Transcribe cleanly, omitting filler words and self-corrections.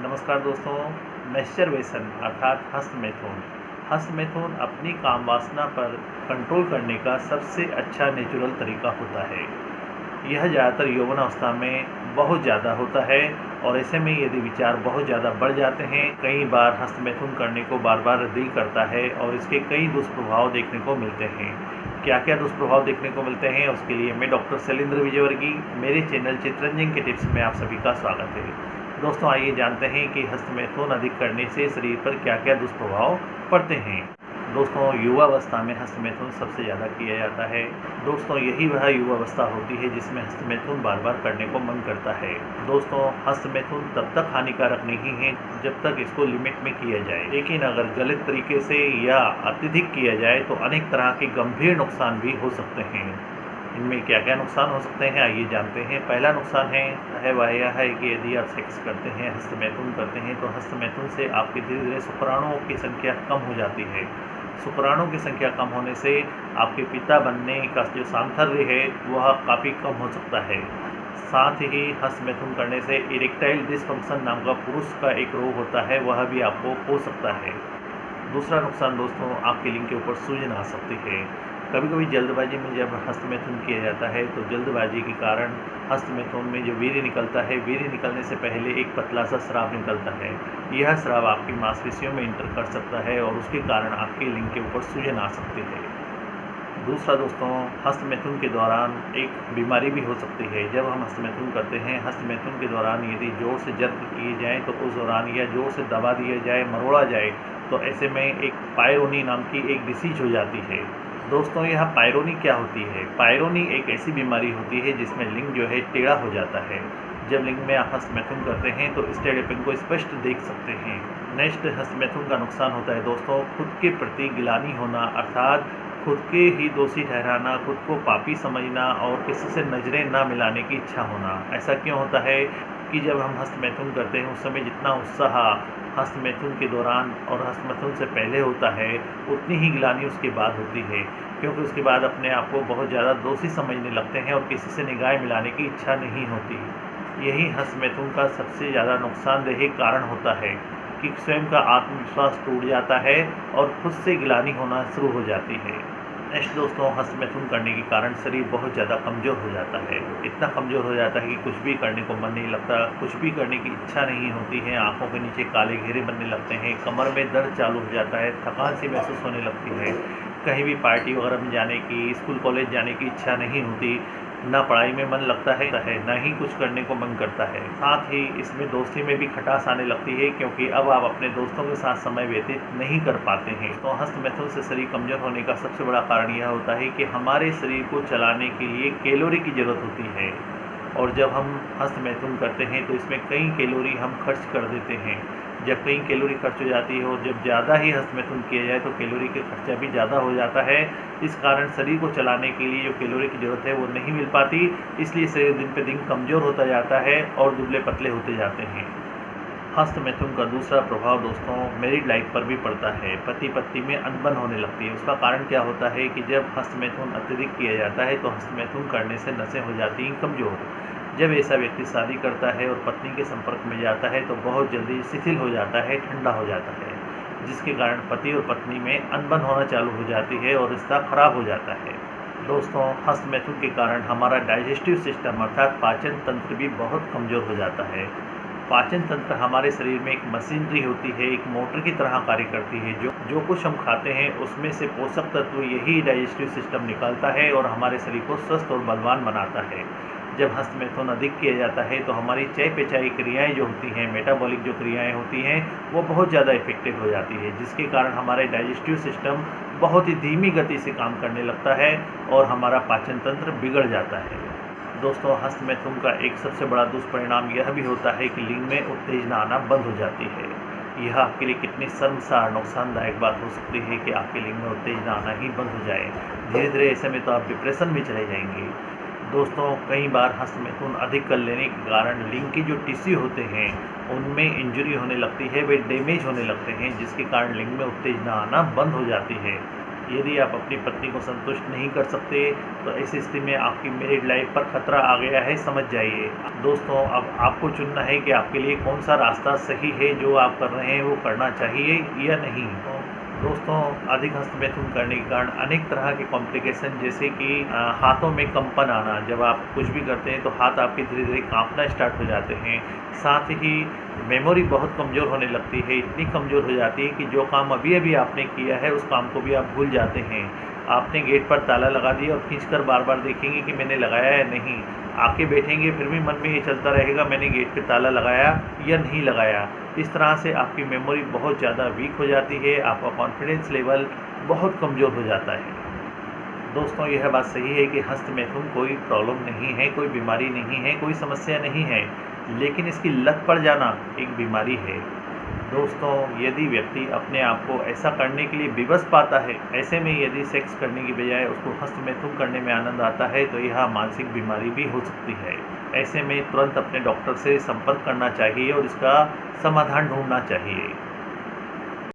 नमस्कार दोस्तों। मैस्टरबेशन अर्थात हस्तमैथुन अपनी काम वासना पर कंट्रोल करने का सबसे अच्छा नेचुरल तरीका होता है। यह ज़्यादातर यौवनावस्था में बहुत ज़्यादा होता है और ऐसे में यदि विचार बहुत ज़्यादा बढ़ जाते हैं, कई बार हस्तमैथुन करने को बार बार दिल करता है और इसके कई दुष्प्रभाव देखने को मिलते हैं। क्या क्या दुष्प्रभाव देखने को मिलते हैं, उसके लिए मैं डॉक्टर शैलेंद्र विजयवर्गीय, मेरे चैनल चित्रंजन के टिप्स में आप सभी का स्वागत है। दोस्तों, आइए जानते हैं कि हस्तमैथुन अधिक करने से शरीर पर क्या क्या दुष्प्रभाव पड़ते हैं। दोस्तों, युवावस्था में हस्तमैथुन सबसे ज़्यादा किया जाता है। दोस्तों, यही वह युवावस्था होती है जिसमें हस्तमैथुन बार बार करने को मन करता है। दोस्तों, हस्तमैथुन तब तक हानिकारक नहीं है जब तक इसको लिमिट में किया जाए, लेकिन अगर गलत तरीके से या अत्यधिक किया जाए तो अनेक तरह के गंभीर नुकसान भी हो सकते हैं। इनमें क्या क्या नुकसान हो सकते हैं, आइए जानते हैं। पहला नुकसान वह यह है कि यदि आप सेक्स करते हैं, हस्तमैथुन करते हैं, तो हस्तमैथुन से आपकी धीरे धीरे शुक्राणुओं की संख्या कम हो जाती है। शुक्राणुओं की संख्या कम होने से आपके पिता बनने का जो सामर्थ्य है वह काफ़ी कम हो सकता है। साथ ही हस्तमैथुन करने से इरेक्टाइल डिसफंक्शन नाम का पुरुष का एक रोग होता है, वह भी आपको हो सकता है। दूसरा नुकसान दोस्तों, आपके लिंग के ऊपर सूजन आ सकती है। कभी कभी जल्दबाजी में जब हस्तमैथुन किया जाता है तो जल्दबाजी के कारण हस्तमैथुन में जो वीर्य निकलता है, वीर्य निकलने से पहले एक पतला सा स्राव निकलता है। यह स्राव आपकी मांसपेशियों में इंटर कर सकता है और उसके कारण आपके लिंग के ऊपर सूजन आ सकती है। दूसरा दोस्तों, हस्तमैथुन के दौरान एक बीमारी भी हो सकती है। जब हम हस्तमैथुन करते हैं, हस्तमैथुन के दौरान यदि जोर से जर्क किए जाएँ तो उस दौरान या जोर से दबा दिया जाए, मरोड़ा जाए, तो ऐसे में एक पायरोनी नाम की एक डिसीज हो जाती है। दोस्तों, यह पायरोनी क्या होती है? पायरोनी एक ऐसी बीमारी होती है जिसमें लिंग जो है टेढ़ा हो जाता है। जब लिंग में आप हस्तमैथुन करते हैं तो इस टेढ़ेपन को स्पष्ट देख सकते हैं। नेक्स्ट, हस्तमैथुन का नुकसान होता है दोस्तों, खुद के प्रति गिलानी होना, अर्थात खुद के ही दोषी ठहराना, खुद को पापी समझना और किसी से नज़रें ना मिलाने की इच्छा होना। ऐसा क्यों होता है कि जब हम हस्तमैथुन करते हैं उस समय जितना उत्साह हस्तमैथुन के दौरान और हस्तमैथुन से पहले होता है, उतनी ही गिलानी उसके बाद होती है, क्योंकि उसके बाद अपने आप को बहुत ज़्यादा दोषी समझने लगते हैं और किसी से निगाह मिलाने की इच्छा नहीं होती। यही हस्तमैथुन का सबसे ज़्यादा नुकसानदेह कारण होता है कि स्वयं का आत्मविश्वास टूट जाता है और खुद से गिलानी होना शुरू हो जाती है। नेक्स्ट दोस्तों, हस्तमैथुन करने के कारण शरीर बहुत ज़्यादा कमज़ोर हो जाता है। इतना कमज़ोर हो जाता है कि कुछ भी करने को मन नहीं लगता, कुछ भी करने की इच्छा नहीं होती है, आंखों के नीचे काले घेरे बनने लगते हैं, कमर में दर्द चालू हो जाता है, थकान सी महसूस होने लगती है, कहीं भी पार्टी वगैरह में जाने की, स्कूल कॉलेज जाने की इच्छा नहीं होती, ना पढ़ाई में मन लगता है, ना ही कुछ करने को मन करता है। साथ ही इसमें दोस्ती में भी खटास आने लगती है, क्योंकि अब आप अपने दोस्तों के साथ समय व्यतीत नहीं कर पाते हैं। तो हस्तमैथुन से शरीर कमज़ोर होने का सबसे बड़ा कारण यह होता है कि हमारे शरीर को चलाने के लिए कैलोरी की ज़रूरत होती है, और जब हम हस्तमैथुन करते हैं तो इसमें कई कैलोरी हम खर्च कर देते हैं। जब कई कैलोरी खर्च हो जाती है और जब ज़्यादा ही हस्तमैथुन किया जाए तो कैलोरी का खर्चा भी ज़्यादा हो जाता है। इस कारण शरीर को चलाने के लिए जो कैलोरी की ज़रूरत है वो नहीं मिल पाती, इसलिए शरीर दिन पे दिन कमज़ोर होता जाता है और दुबले पतले होते जाते हैं। हस्तमैथुन का दूसरा प्रभाव दोस्तों मैरिड लाइफ पर भी पड़ता है। पति पत्नी में अनबन होने लगती है। उसका कारण क्या होता है कि जब हस्तमैथुन अत्यधिक किया जाता है तो हस्तमैथुन करने से नसें हो जाती हैं कमज़ोर। जब ऐसा व्यक्ति शादी करता है और पत्नी के संपर्क में जाता है तो बहुत जल्दी शिथिल हो जाता है, ठंडा हो जाता है, जिसके कारण पति और पत्नी में अनबन होना चालू हो जाती है और रिश्ता खराब हो जाता है। दोस्तों, हस्तमैथुन के कारण हमारा डाइजेस्टिव सिस्टम अर्थात पाचन तंत्र भी बहुत कमज़ोर हो जाता है। पाचन तंत्र हमारे शरीर में एक मशीनरी होती है, एक मोटर की तरह कार्य करती है। जो कुछ हम खाते हैं उसमें से पोषक तत्व यही डाइजेस्टिव सिस्टम निकालता है और हमारे शरीर को स्वस्थ और बलवान बनाता है। जब हस्तमैथुन अधिक किया जाता है तो हमारी चयापचयी क्रियाएं जो होती हैं, मेटाबॉलिक जो क्रियाएं होती हैं, वो बहुत ज़्यादा इफेक्टिव हो जाती है, जिसके कारण हमारे डाइजेस्टिव सिस्टम बहुत ही धीमी गति से काम करने लगता है और हमारा पाचन तंत्र बिगड़ जाता है। दोस्तों, हस्तमैथुन का एक सबसे बड़ा दुष्परिणाम यह भी होता है कि लिंग में उत्तेजना आना बंद हो जाती है। यह आपके लिए कितनी शर्मसार नुकसानदायक बात हो सकती है कि आपके लिंग में उत्तेजना आना ही बंद हो जाए। धीरे धीरे ऐसे में तो आप डिप्रेशन में चले जाएंगे। दोस्तों, कई बार हस्तमैथुन अधिक कर लेने के कारण लिंग के जो टिश्यू होते हैं उनमें इंजरी होने लगती है, वे डैमेज होने लगते हैं, जिसके कारण लिंग में उत्तेजना आना बंद हो जाती है। यदि आप अपनी पत्नी को संतुष्ट नहीं कर सकते तो ऐसी स्थिति में आपकी मैरिड लाइफ पर खतरा आ गया है, समझ जाइए। दोस्तों, अब आपको चुनना है कि आपके लिए कौन सा रास्ता सही है, जो आप कर रहे हैं वो करना चाहिए या नहीं। तो दोस्तों, अधिक हस्तमैथुन करने के कारण अनेक तरह के कॉम्प्लिकेशन, जैसे कि हाथों में कंपन आना, जब आप कुछ भी करते हैं तो हाथ आपके धीरे धीरे कांपना स्टार्ट हो जाते हैं। साथ ही मेमोरी बहुत कमज़ोर होने लगती है, इतनी कमज़ोर हो जाती है कि जो काम अभी अभी आपने किया है उस काम को भी आप भूल जाते हैं। आपने गेट पर ताला लगा दिया और खींचकर बार बार देखेंगे कि मैंने लगाया या नहीं, आके बैठेंगे फिर भी मन में ये चलता रहेगा मैंने गेट पे ताला लगाया या नहीं लगाया। इस तरह से आपकी मेमोरी बहुत ज़्यादा वीक हो जाती है, आपका कॉन्फिडेंस लेवल बहुत कमज़ोर हो जाता है। दोस्तों, यह बात सही है कि हस्तमैथुन कोई प्रॉब्लम नहीं है, कोई बीमारी नहीं है, कोई समस्या नहीं है, लेकिन इसकी लत पड़ जाना एक बीमारी है। दोस्तों, यदि व्यक्ति अपने आप को ऐसा करने के लिए विवश पाता है, ऐसे में यदि सेक्स करने की बजाय उसको हस्तमैथुन करने में आनंद आता है तो यह मानसिक बीमारी भी हो सकती है। ऐसे में तुरंत अपने डॉक्टर से संपर्क करना चाहिए और इसका समाधान ढूंढना चाहिए।